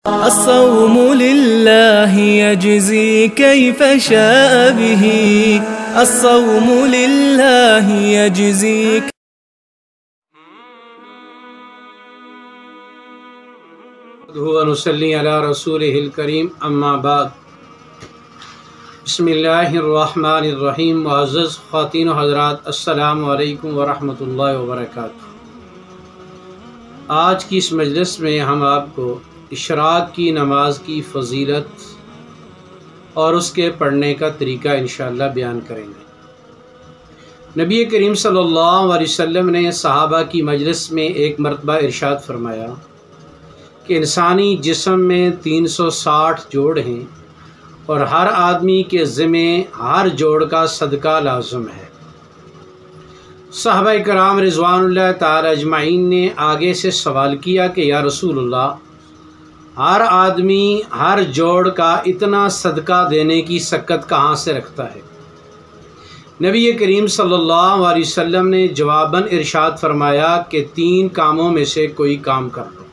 الصوم لله يجزي كيف شاء به الصوم لله يجزي ونصلي على رسوله الكريم اما بعد بسم اللہ الرحمن الرحیم. معزز خواتین و حضرات، السلام علیکم ورحمۃ اللہ وبرکاتہ. آج کی اس مجلس میں ہم آپ کو اشراق کی نماز کی فضیلت اور اس کے پڑھنے کا طریقہ انشاءاللہ بیان کریں گے. نبی کریم صلی اللہ علیہ وسلم نے صحابہ کی مجلس میں ایک مرتبہ ارشاد فرمایا کہ انسانی جسم میں 360 جوڑ ہیں اور ہر آدمی کے ذمے ہر جوڑ کا صدقہ لازم ہے. صحابہ کرام رضوان اللہ تعالی اجمعین نے آگے سے سوال کیا کہ یا رسول اللہ، ہر آدمی ہر جوڑ کا اتنا صدقہ دینے کی سکت کہاں سے رکھتا ہے؟ نبی کریم صلی اللہ علیہ وسلم نے جواباً ارشاد فرمایا کہ 3 کاموں میں سے کوئی کام کر لو.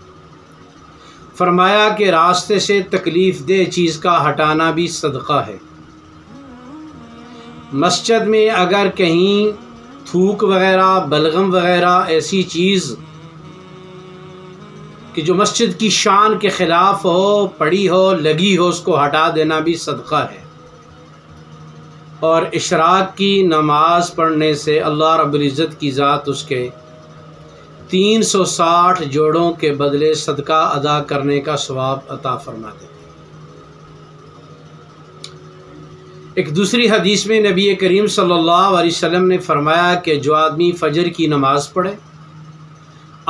فرمایا کہ راستے سے تکلیف دہ چیز کا ہٹانا بھی صدقہ ہے. مسجد میں اگر کہیں تھوک وغیرہ، بلغم وغیرہ ایسی چیز کہ جو مسجد کی شان کے خلاف ہو، پڑی ہو، لگی ہو، اس کو ہٹا دینا بھی صدقہ ہے. اور اشراق کی نماز پڑھنے سے اللہ رب العزت کی ذات اس کے 360 جوڑوں کے بدلے صدقہ ادا کرنے کا ثواب عطا فرما دیتے. ایک دوسری حدیث میں نبی کریم صلی اللہ علیہ وسلم نے فرمایا کہ جو آدمی فجر کی نماز پڑھے،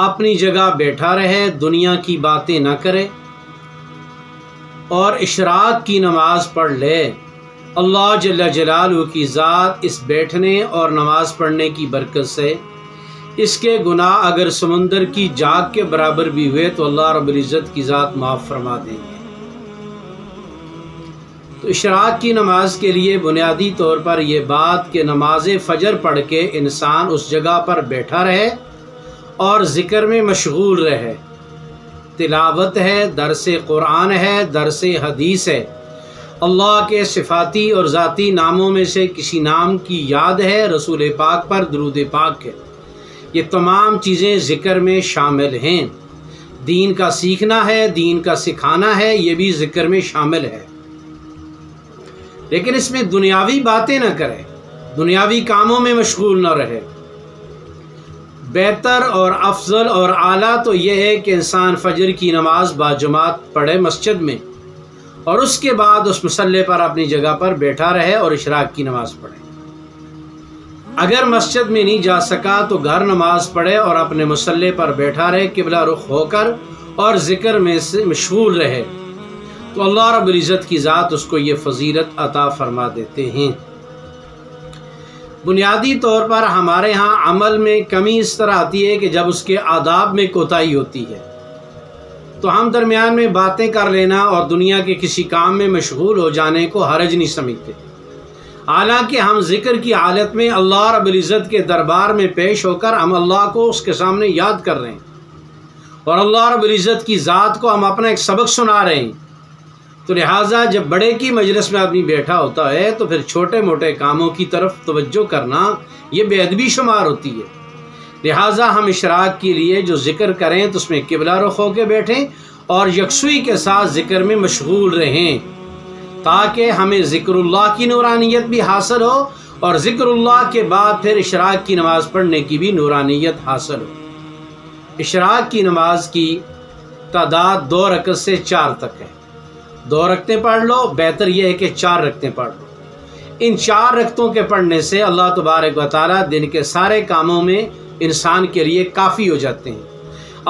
اپنی جگہ بیٹھا رہے، دنیا کی باتیں نہ کرے اور اشراق کی نماز پڑھ لے، اللہ جل جلالہ کی ذات اس بیٹھنے اور نماز پڑھنے کی برکت سے اس کے گناہ اگر سمندر کی جاگ کے برابر بھی ہوئے تو اللہ رب العزت کی ذات معاف فرما دیں گے. تو اشراق کی نماز کے لیے بنیادی طور پر یہ بات کہ نماز فجر پڑھ کے انسان اس جگہ پر بیٹھا رہے اور ذکر میں مشغول رہے. تلاوت ہے، درس قرآن ہے، درس حدیث ہے، اللہ کے صفاتی اور ذاتی ناموں میں سے کسی نام کی یاد ہے، رسول پاک پر درود پاک ہے. یہ تمام چیزیں ذکر میں شامل ہیں. دین کا سیکھنا ہے، دین کا سکھانا ہے، یہ بھی ذکر میں شامل ہے. لیکن اس میں دنیاوی باتیں نہ کرے، دنیاوی کاموں میں مشغول نہ رہے. بہتر اور افضل اور اعلیٰ تو یہ ہے کہ انسان فجر کی نماز باجماعت پڑھے مسجد میں اور اس کے بعد اس مصلی پر اپنی جگہ پر بیٹھا رہے اور اشراق کی نماز پڑھے. اگر مسجد میں نہیں جا سکا تو گھر نماز پڑھے اور اپنے مصلی پر بیٹھا رہے، قبلہ رخ ہو کر، اور ذکر میں سے مشغول رہے، تو اللہ رب العزت کی ذات اس کو یہ فضیلت عطا فرما دیتے ہیں. بنیادی طور پر ہمارے ہاں عمل میں کمی اس طرح آتی ہے کہ جب اس کے آداب میں کوتاہی ہوتی ہے تو ہم درمیان میں باتیں کر لینا اور دنیا کے کسی کام میں مشغول ہو جانے کو حرج نہیں سمجھتے. حالانکہ ہم ذکر کی حالت میں اللہ رب العزت کے دربار میں پیش ہو کر ہم اللہ کو اس کے سامنے یاد کر رہے ہیں اور اللہ رب العزت کی ذات کو ہم اپنا ایک سبق سنا رہے ہیں. تو لہٰذا جب بڑے کی مجلس میں آدمی بیٹھا ہوتا ہے تو پھر چھوٹے موٹے کاموں کی طرف توجہ کرنا یہ بے ادبی شمار ہوتی ہے. لہٰذا ہم اشراق کے لیے جو ذکر کریں تو اس میں قبلہ رخ ہو کے بیٹھیں اور یکسوئی کے ساتھ ذکر میں مشغول رہیں تاکہ ہمیں ذکر اللہ کی نورانیت بھی حاصل ہو اور ذکر اللہ کے بعد پھر اشراق کی نماز پڑھنے کی بھی نورانیت حاصل ہو. اشراق کی نماز کی تعداد 2 رکعت سے 4 تک ہے. 2 رکعتیں پڑھ لو، بہتر یہ ہے کہ 4 رکعتیں پڑھ لو. ان 4 رکعتوں کے پڑھنے سے اللہ تبارک و تعالیٰ دن کے سارے کاموں میں انسان کے لیے کافی ہو جاتے ہیں.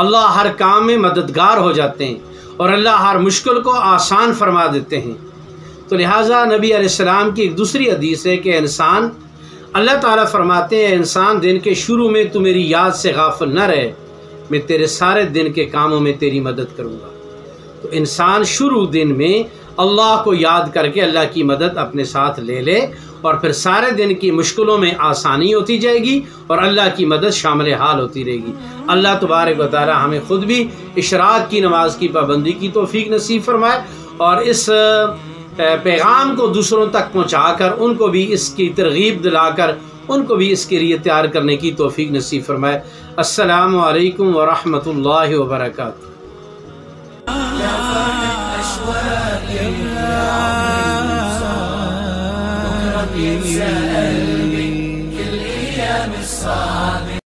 اللہ ہر کام میں مددگار ہو جاتے ہیں اور اللہ ہر مشکل کو آسان فرما دیتے ہیں. تو لہٰذا نبی علیہ السلام کی ایک دوسری حدیث ہے کہ انسان، اللہ تعالیٰ فرماتے ہیں انسان دن کے شروع میں تو میری یاد سے غافل نہ رہے، میں تیرے سارے دن کے کاموں میں تیری مدد کروں گا. تو انسان شروع دن میں اللہ کو یاد کر کے اللہ کی مدد اپنے ساتھ لے لے اور پھر سارے دن کی مشکلوں میں آسانی ہوتی جائے گی اور اللہ کی مدد شامل حال ہوتی رہے گی۔ اللہ تبارک و تعالی ہمیں خود بھی اشراق کی نماز کی پابندی کی توفیق نصیب فرمائے اور اس پیغام کو دوسروں تک پہنچا کر ان کو بھی اس کی ترغیب دلا کر ان کو بھی اس کے لیے تیار کرنے کی توفیق نصیب فرمائے۔ السلام علیکم ورحمۃ اللہ وبرکاتہ۔ كل أيام الصلاة